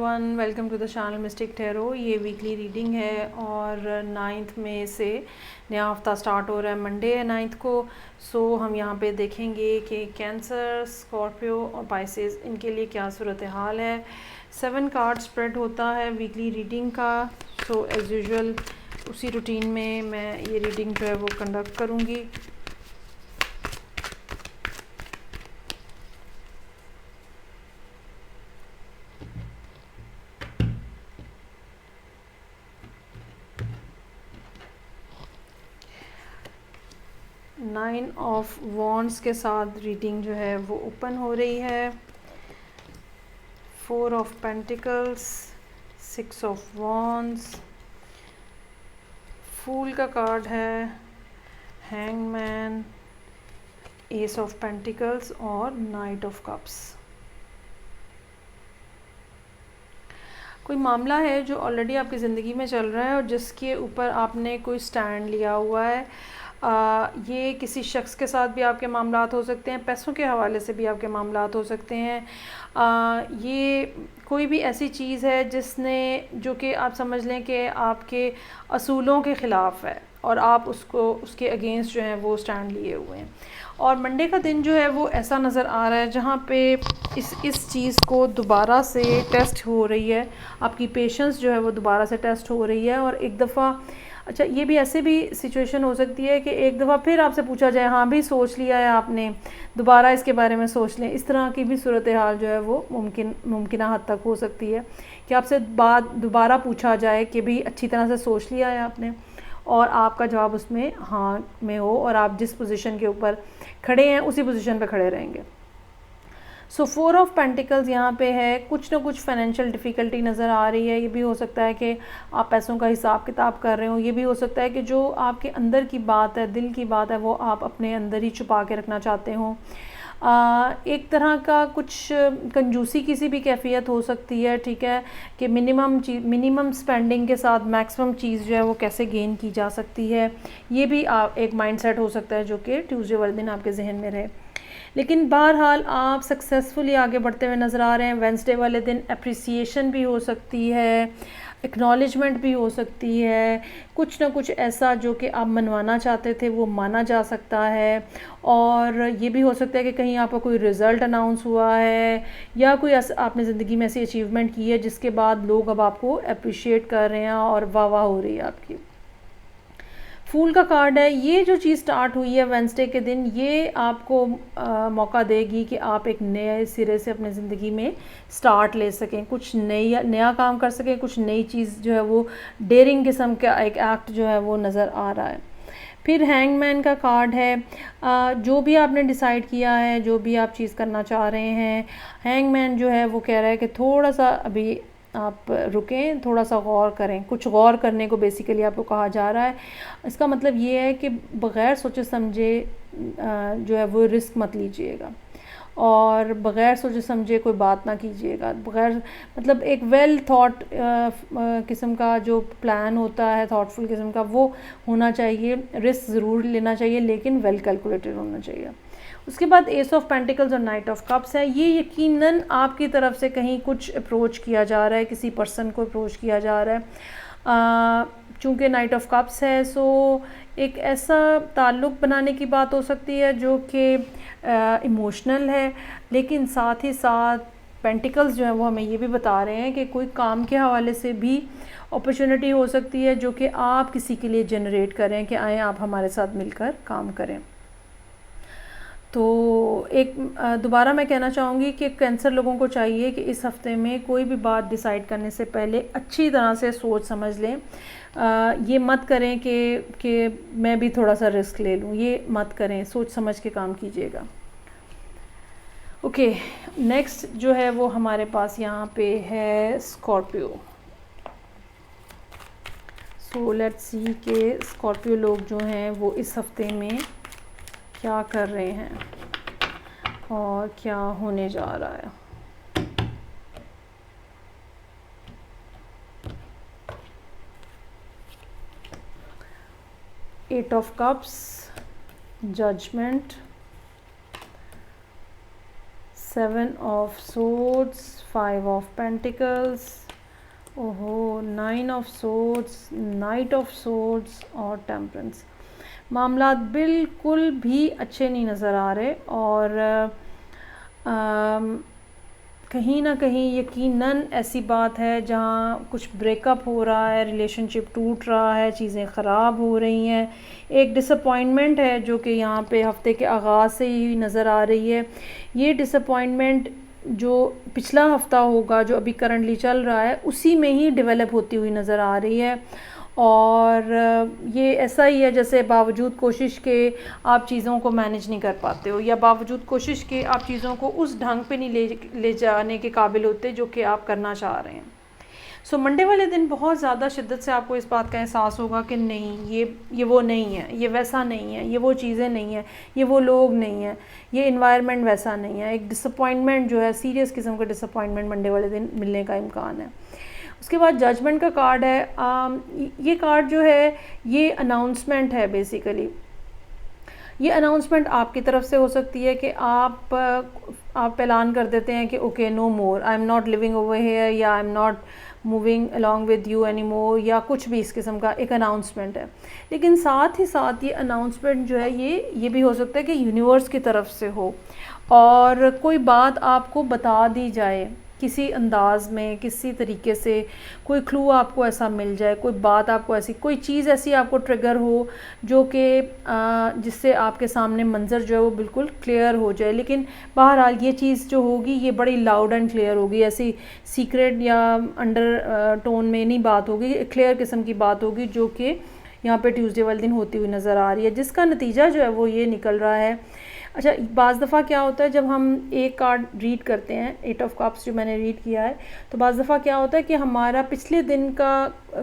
Everyone, welcome to the channel Mystic Tarot. ये weekly reading है और 9 मई से नया हफ्ता स्टार्ट हो रहा है। मंडे है 9 को। सो हम यहाँ पे देखेंगे कि कैंसर, स्कॉर्पियो और पाइसेस इनके लिए क्या सूरत हाल है। 7 कार्ड स्प्रेड होता है वीकली रीडिंग का। सो एज़ यूजुअल उसी रूटीन में मैं ये रीडिंग जो है वो कंडक्ट करूँगी। नाइन ऑफ वॉन्ड्स के साथ रीडिंग जो है वो ओपन हो रही है। 4 ऑफ पेंटिकल्स, 6 ऑफ वॉन्ड्स, फूल का कार्ड है, हैंगमैन, एस ऑफ पेंटिकल्स और नाइट ऑफ कप्स। कोई मामला है जो ऑलरेडी आपकी ज़िंदगी में चल रहा है और जिसके ऊपर आपने कोई स्टैंड लिया हुआ है। ये किसी शख्स के साथ भी आपके मामलात हो सकते हैं, पैसों के हवाले से भी आपके मामलात हो सकते हैं। ये कोई भी ऐसी चीज़ है जिसने जो कि आप समझ लें कि आपके असूलों के ख़िलाफ़ है और आप उसके अगेंस्ट जो है वो स्टैंड लिए हुए हैं। और मंडे का दिन जो है वो ऐसा नज़र आ रहा है जहाँ पे इस चीज़ को दोबारा से टेस्ट हो रही है। आपकी पेशेंस जो है वो दोबारा से टेस्ट हो रही है। और एक दफ़ा अच्छा, ये भी ऐसे भी सिचुएशन हो सकती है कि एक दफ़ा फिर आपसे पूछा जाए, हाँ भी सोच लिया है आपने, दोबारा इसके बारे में सोच लें। इस तरह की भी सूरत हाल जो है वो मुमकिन हद तक हो सकती है कि आपसे बात दोबारा पूछा जाए कि भी अच्छी तरह से सोच लिया है आपने, और आपका जवाब उसमें हाँ में हो और आप जिस पोजीशन के ऊपर खड़े हैं उसी पोजीशन पे खड़े रहेंगे। सो 4 ऑफ पेंटिकल्स यहाँ पे है। कुछ ना कुछ फाइनेंशियल डिफ़िकल्टी नज़र आ रही है। ये भी हो सकता है कि आप पैसों का हिसाब किताब कर रहे हो। ये भी हो सकता है कि जो आपके अंदर की बात है, दिल की बात है, वो आप अपने अंदर ही छुपा के रखना चाहते हो। एक तरह का कुछ कंजूसी की सी भी कैफियत हो सकती है, ठीक है, कि मिनिमम स्पेंडिंग के साथ मैक्सिमम चीज़ जो है वो कैसे गेन की जा सकती है। ये भी एक माइंडसेट हो सकता है जो कि ट्यूसडे वाले दिन आपके जहन में रहे। लेकिन बहरहाल आप सक्सेसफुली आगे बढ़ते हुए नज़र आ रहे हैं। वेंसडे वाले दिन अप्रिसिएशन भी हो सकती है, एक्नॉलेजमेंट भी हो सकती है। कुछ ना कुछ ऐसा जो कि आप मनवाना चाहते थे वो माना जा सकता है। और ये भी हो सकता है कि कहीं आपका कोई रिज़ल्ट अनाउंस हुआ है या कोई आपने ज़िंदगी में ऐसी अचीवमेंट की है जिसके बाद लोग अब आपको अप्रिशिएट कर रहे हैं और वाह वाह हो रही है आपकी। फूल का कार्ड है। ये जो चीज़ स्टार्ट हुई है वेंसडे के दिन, ये आपको मौका देगी कि आप एक नए सिरे से अपनी ज़िंदगी में स्टार्ट ले सकें, कुछ नया काम कर सकें, कुछ नई चीज़ जो है वो डेयरिंग किस्म का एक एक्ट जो है वो नज़र आ रहा है। फिर हैंगमैन का कार्ड है। जो भी आपने डिसाइड किया है, जो भी आप चीज़ करना चाह रहे हैं, हैंगमैन जो है वो कह रहा है कि थोड़ा सा अभी आप रुकें, थोड़ा सा गौर करें। कुछ गौर करने को बेसिकली आपको कहा जा रहा है। इसका मतलब ये है कि बग़ैर सोचे समझे जो है वो रिस्क मत लीजिएगा और बग़ैर सोचे समझे कोई बात ना कीजिएगा। बग़ैर मतलब एक वेल थॉट किस्म का जो प्लान होता है, थॉटफुल किस्म का, वो होना चाहिए। रिस्क ज़रूर लेना चाहिए लेकिन वेल कैलकुलेटेड होना चाहिए। उसके बाद एस ऑफ पेंटिकल्स और नाइट ऑफ कप्स है। ये यकीनन आपकी तरफ से कहीं कुछ अप्रोच किया जा रहा है, किसी पर्सन को अप्रोच किया जा रहा है। चूँकि नाइट ऑफ कप्स है, सो एक ऐसा ताल्लुक़ बनाने की बात हो सकती है जो कि इमोशनल है, लेकिन साथ ही साथ पेंटिकल्स जो है वो हमें ये भी बता रहे हैं कि कोई काम के हवाले से भी अपॉर्चुनिटी हो सकती है जो कि आप किसी के लिए जनरेट करें कि आएँ आप हमारे साथ मिलकर काम करें। तो एक दोबारा मैं कहना चाहूँगी कि कैंसर लोगों को चाहिए कि इस हफ़्ते में कोई भी बात डिसाइड करने से पहले अच्छी तरह से सोच समझ लें। ये मत करें कि मैं भी थोड़ा सा रिस्क ले लूँ, ये मत करें, सोच समझ के काम कीजिएगा। ओके, नेक्स्ट जो है वो हमारे पास यहाँ पे है स्कॉर्पियो। सो लेट्स सी कि स्कॉर्पियो लोग जो हैं वो इस हफ़्ते में क्या कर रहे हैं और क्या होने जा रहा है। Eight of cups, judgement, 7 of swords, 5 of pentacles, ओहो 9 of swords, knight of swords और टेम्परेंस। मामलात बिल्कुल भी अच्छे नहीं नज़र आ रहे और कहीं ना कहीं यकीनन ऐसी बात है जहाँ कुछ ब्रेकअप हो रहा है, रिलेशनशिप टूट रहा है, चीज़ें ख़राब हो रही हैं। एक डिसअपॉइंटमेंट है जो कि यहाँ पे हफ्ते के आगाज़ से ही नज़र आ रही है। ये डिसअपॉइंटमेंट जो पिछला हफ्ता होगा, जो अभी करंटली चल रहा है, उसी में ही डेवलप होती हुई नज़र आ रही है। और ये ऐसा ही है जैसे बावजूद कोशिश के आप चीज़ों को मैनेज नहीं कर पाते हो, या बावजूद कोशिश के आप चीज़ों को उस ढंग पे नहीं ले जाने के काबिल होते जो कि आप करना चाह रहे हैं। सो मंडे वाले दिन बहुत ज़्यादा शिद्दत से आपको इस बात का एहसास होगा कि नहीं, ये वो नहीं है, ये वैसा नहीं है, ये वो चीज़ें नहीं है, ये वो लोग नहीं है, ये इन्वायरमेंट वैसा नहीं है। एक डिसअपॉइंटमेंट जो है, सीरियस किस्म का डिसअपॉइंटमेंट मंडे वाले दिन मिलने का इम्कान है। उसके बाद जजमेंट का कार्ड है। ये कार्ड जो है ये अनाउंसमेंट है बेसिकली। ये अनाउंसमेंट आपकी तरफ से हो सकती है कि आप ऐलान कर देते हैं कि okay no more, I am not living over here, या I am not moving along with you any more, या कुछ भी इस किस्म का एक अनाउंसमेंट है। लेकिन साथ ही साथ ये अनाउंसमेंट जो है ये भी हो सकता है कि यूनिवर्स की तरफ से हो और कोई बात आपको बता दी जाए किसी अंदाज में, किसी तरीके से, कोई क्लू आपको ऐसा मिल जाए, कोई बात आपको ऐसी, कोई चीज़ ऐसी आपको ट्रिगर हो जो कि जिससे आपके सामने मंज़र जो है वो बिल्कुल क्लियर हो जाए। लेकिन बहरहाल ये चीज़ जो होगी ये बड़ी लाउड एंड क्लियर होगी, ऐसी सीक्रेट या अंडर टोन में नहीं बात होगी, क्लियर किस्म की बात होगी जो कि यहाँ पे ट्यूसडे वाले दिन होती हुई नज़र आ रही है, जिसका नतीजा जो है वो ये निकल रहा है। अच्छा, बाज़ दफ़ा क्या होता है जब हम एक कार्ड रीड करते हैं, 8 ऑफ कप्स जो मैंने रीड किया है, तो बाज़ दफ़ा क्या होता है कि हमारा पिछले दिन का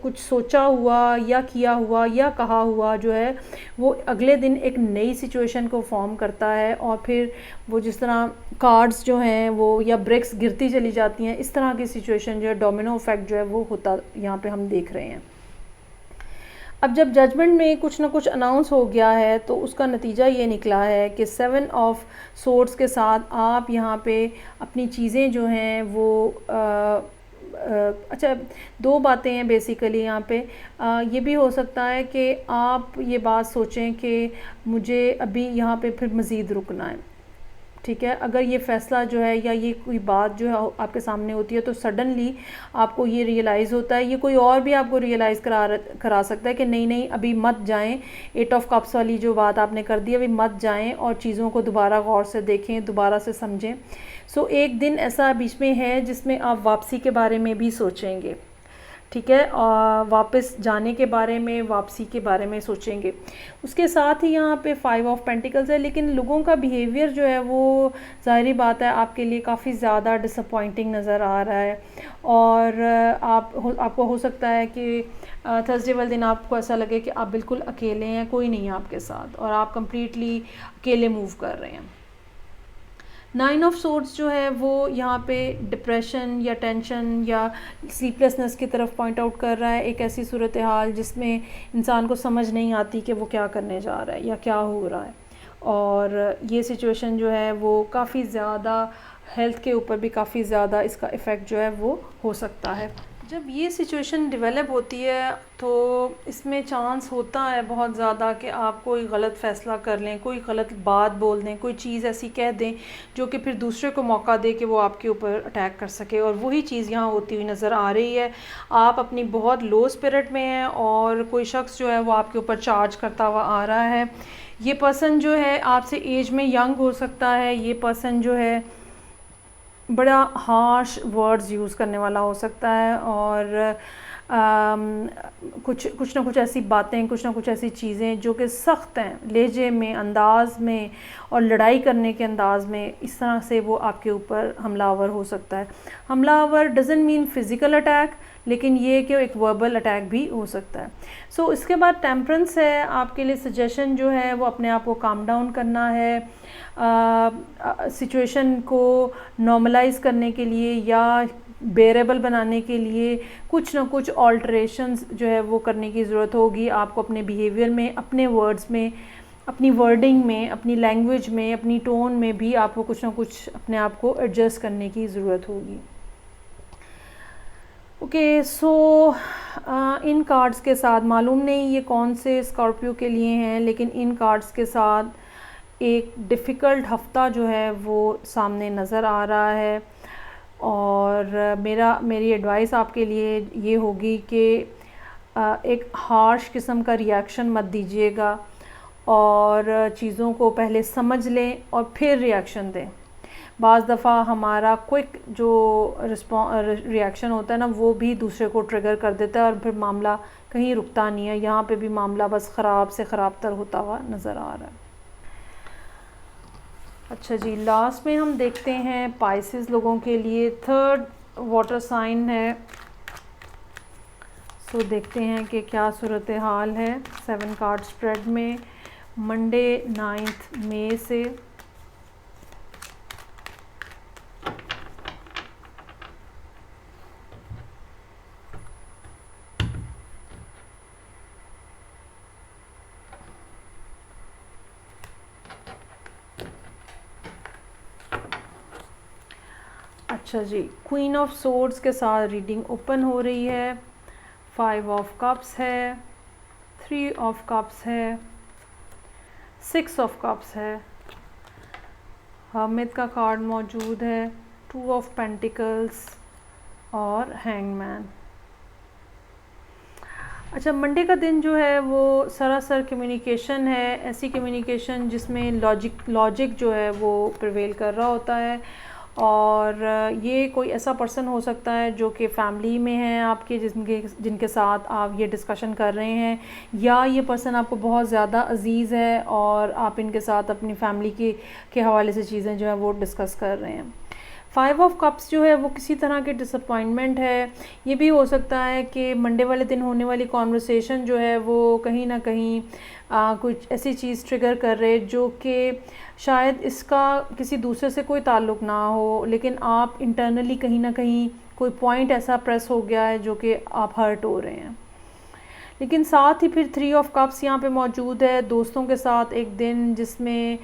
कुछ सोचा हुआ या किया हुआ या कहा हुआ जो है वो अगले दिन एक नई सिचुएशन को फॉर्म करता है और फिर वो जिस तरह कार्ड्स जो हैं वो या ब्रिक्स गिरती चली जाती हैं, इस तरह की सिचुएशन जो है, डोमिनो इफेक्ट जो है वो होता यहाँ पे हम देख रहे हैं। अब जब जजमेंट में कुछ ना कुछ अनाउंस हो गया है तो उसका नतीजा ये निकला है कि 7 ऑफ सोर्ड्स के साथ आप यहाँ पे अपनी चीज़ें जो हैं वो अच्छा, दो बातें हैं बेसिकली यहाँ पे। ये भी हो सकता है कि आप ये बात सोचें कि मुझे अभी यहाँ पे फिर मज़ीद रुकना है, ठीक है। अगर ये फ़ैसला जो है या ये कोई बात जो है आपके सामने होती है तो सडनली आपको ये रियलाइज़ होता है, ये कोई और भी आपको रियलाइज़ करा सकता है कि नहीं नहीं अभी मत जाएं, 8 ऑफ कप्स वाली जो बात आपने कर दी अभी मत जाएं और चीज़ों को दोबारा गौर से देखें, दोबारा से समझें। सो एक दिन ऐसा बीच में है जिसमें आप वापसी के बारे में भी सोचेंगे, ठीक है, और वापस जाने के बारे में, वापसी के बारे में सोचेंगे। उसके साथ ही यहाँ पे 5 ऑफ पेंटिकल्स है, लेकिन लोगों का बिहेवियर जो है वो ज़ाहिरी बात है आपके लिए काफ़ी ज़्यादा डिसअपॉइंटिंग नज़र आ रहा है। और आपको हो सकता है कि थर्सडे वाले दिन आपको ऐसा लगे कि आप बिल्कुल अकेले हैं, कोई नहीं है आपके साथ और आप कम्प्लीटली अकेले मूव कर रहे हैं। 9 ऑफ सोर्ड्स जो है वो यहाँ पे डिप्रेशन या टेंशन या स्लीपलेसनेस की तरफ पॉइंट आउट कर रहा है। एक ऐसी सूरत हाल जिसमें इंसान को समझ नहीं आती कि वो क्या करने जा रहा है या क्या हो रहा है, और ये सिचुएशन जो है वो काफ़ी ज़्यादा हेल्थ के ऊपर भी काफ़ी ज़्यादा इसका इफ़ेक्ट जो है वो हो सकता है। जब ये सिचुएशन डेवलप होती है तो इसमें चांस होता है बहुत ज़्यादा कि आप कोई गलत फ़ैसला कर लें, कोई गलत बात बोल दें, कोई चीज़ ऐसी कह दें जो कि फिर दूसरे को मौका दे कि वो आपके ऊपर अटैक कर सके, और वही चीज़ यहाँ होती हुई नज़र आ रही है। आप अपनी बहुत लो स्पिरिट में हैं और कोई शख्स जो है वो आपके ऊपर चार्ज करता हुआ आ रहा है। ये पर्सन जो है आपसे एज में यंग हो सकता है, ये पर्सन जो है बड़ा हार्श वर्ड्स यूज़ करने वाला हो सकता है, और कुछ ना कुछ ऐसी बातें, कुछ ना कुछ ऐसी चीज़ें जो कि सख्त हैं लहजे में, अंदाज में और लड़ाई करने के अंदाज में, इस तरह से वो आपके ऊपर हमलावर हो सकता है। हमलावर डज़न्ट मीन फ़िज़िकल अटैक, लेकिन ये कि एक वर्बल अटैक भी हो सकता है। सो इसके बाद टेम्परेंस है, आपके लिए सजेशन जो है वो अपने आप को काम डाउन करना है, सिचुएशन को नॉर्मलाइज़ करने के लिए या बेरेबल बनाने के लिए कुछ ना कुछ ऑल्ट्रेशंस जो है वो करने की ज़रूरत होगी। आपको अपने बिहेवियर में, अपने वर्ड्स में अपनी वर्डिंग में, अपनी लैंग्वेज में, अपनी टोन में भी आपको कुछ ना कुछ अपने आप को एडजस्ट करने की ज़रूरत होगी। ओके, सो इन कार्ड्स के साथ, मालूम नहीं ये कौन से स्कॉर्पियो के लिए हैं, लेकिन इन कार्ड्स के साथ एक डिफ़िकल्ट हफ़्ता जो है वो सामने नज़र आ रहा है। और मेरी एडवाइस आपके लिए ये होगी कि एक हार्श किस्म का रिएक्शन मत दीजिएगा और चीज़ों को पहले समझ लें और फिर रिएक्शन दें। बाज़ दफ़ा हमारा क्विक जो रिएक्शन होता है ना, वो भी दूसरे को ट्रिगर कर देता है और फिर मामला कहीं रुकता नहीं है। यहाँ पे भी मामला बस ख़राब से ख़राब तर होता हुआ नज़र आ रहा है। अच्छा जी, लास्ट में हम देखते हैं पाइसेस लोगों के लिए, थर्ड वाटर साइन है। सो देखते हैं कि क्या सूरत हाल है 7 कार्ड स्प्रेड में मंडे 9 मई से। अच्छा जी, क्वीन ऑफ सोर्ड्स के साथ रीडिंग ओपन हो रही है। 5 ऑफ कप्स है, 3 ऑफ कप्स है, 6 ऑफ कप्स है, हर्मिट का कार्ड मौजूद है, 2 ऑफ पेंटिकल्स और हैंगमैन। अच्छा, मंडे का दिन जो है वो सरासर कम्युनिकेशन है, ऐसी कम्युनिकेशन जिसमें लॉजिक जो है वो प्रिवेल कर रहा होता है। और ये कोई ऐसा पर्सन हो सकता है जो कि फ़ैमिली में है आपके, जिनके साथ आप ये डिस्कशन कर रहे हैं, या ये पर्सन आपको बहुत ज़्यादा अज़ीज़ है और आप इनके साथ अपनी फैमिली के हवाले से चीज़ें जो है वो डिस्कस कर रहे हैं। 5 ऑफ कप्स जो है वो किसी तरह के डिसअपॉइंटमेंट है। ये भी हो सकता है कि मंडे वाले दिन होने वाली कॉन्वर्सेशन जो है वो कहीं ना कहीं कुछ ऐसी चीज़ ट्रिगर कर रहे जो कि शायद इसका किसी दूसरे से कोई ताल्लुक़ ना हो, लेकिन आप इंटरनली कहीं ना कहीं कोई पॉइंट ऐसा प्रेस हो गया है जो कि आप हर्ट हो रहे हैं। लेकिन साथ ही फिर 3 ऑफ कप्स यहाँ पे मौजूद है, दोस्तों के साथ एक दिन जिसमें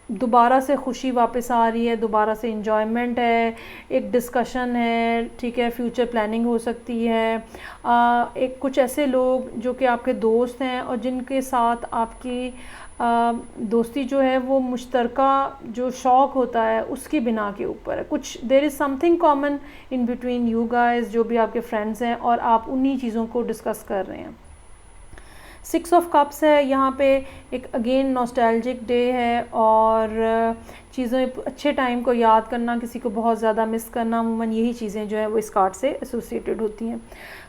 दोबारा से खुशी वापस आ रही है, दोबारा से इंजॉयमेंट है, एक डिस्कशन है, ठीक है, फ्यूचर प्लानिंग हो सकती है। एक कुछ ऐसे लोग जो कि आपके दोस्त हैं और जिनके साथ आपकी दोस्ती जो है वो मुश्तरका जो शौक़ होता है उसकी बिना के ऊपर है। कुछ there is something common in between you guys, जो भी आपके फ्रेंड्स हैं, और आप उन्हीं चीज़ों को डिस्कस कर रहे हैं। 6 ऑफ कप्स है यहाँ पे, एक अगेन नॉस्टैल्जिक डे है और चीज़ें, अच्छे टाइम को याद करना, किसी को बहुत ज़्यादा मिस करना, अमूमन यही चीज़ें जो है वो इस कार्ड से एसोसिएटेड होती हैं।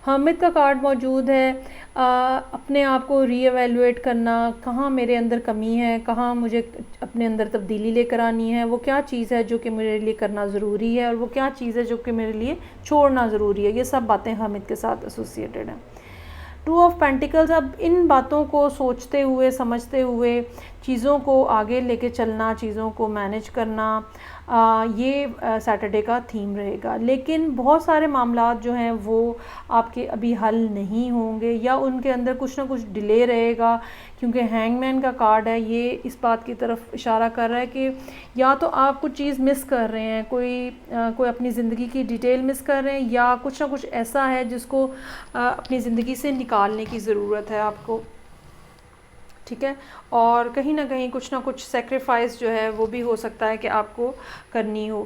हर्मिट का कार्ड मौजूद है, अपने आप को रीएवैल्यूएट करना, कहाँ मेरे अंदर कमी है, कहाँ मुझे अपने अंदर तब्दीली लेकर आनी है, वो क्या चीज़ है जो कि मेरे लिए करना ज़रूरी है और वो क्या चीज़ है जो कि मेरे लिए छोड़ना ज़रूरी है। ये सब बातें हर्मिट के साथ एसोसिएटेड हैं। 2 ऑफ पेंटिकल्स, अब इन बातों को सोचते हुए, समझते हुए चीज़ों को आगे लेके चलना, चीज़ों को मैनेज करना, ये सैटरडे का थीम रहेगा। लेकिन बहुत सारे मामलात जो हैं वो आपके अभी हल नहीं होंगे या उनके अंदर कुछ ना कुछ डिले रहेगा, क्योंकि हैंगमैन का कार्ड है, ये इस बात की तरफ इशारा कर रहा है कि या तो आप कुछ चीज़ मिस कर रहे हैं, कोई अपनी ज़िंदगी की डिटेल मिस कर रहे हैं, या कुछ ना कुछ ऐसा है जिसको अपनी ज़िंदगी से निकालने की ज़रूरत है आपको, ठीक है। और कहीं ना कहीं कुछ ना कुछ सेक्रीफाइस जो है वो भी हो सकता है कि आपको करनी हो,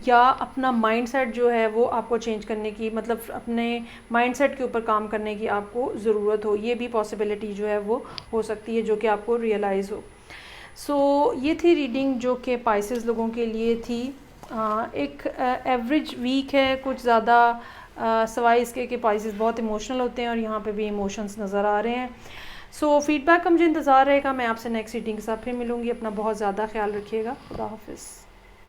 या अपना माइंडसेट जो है वो आपको चेंज करने की, मतलब अपने माइंडसेट के ऊपर काम करने की आपको ज़रूरत हो। ये भी पॉसिबिलिटी जो है वो हो सकती है जो कि आपको रियलाइज़ हो। सो ये थी रीडिंग जो कि पाइसेस लोगों के लिए थी। एक एवरेज वीक है, कुछ ज़्यादा सवाई इसके कि पाइसेस बहुत इमोशनल होते हैं और यहाँ पे भी इमोशंस नज़र आ रहे हैं। सो फीडबैक का मुझे इंतज़ार रहेगा। मैं आपसे नेक्स्ट रीडिंग के साथ फिर मिलूँगी। अपना बहुत ज़्यादा ख्याल रखिएगा। खुदा हाफिज़।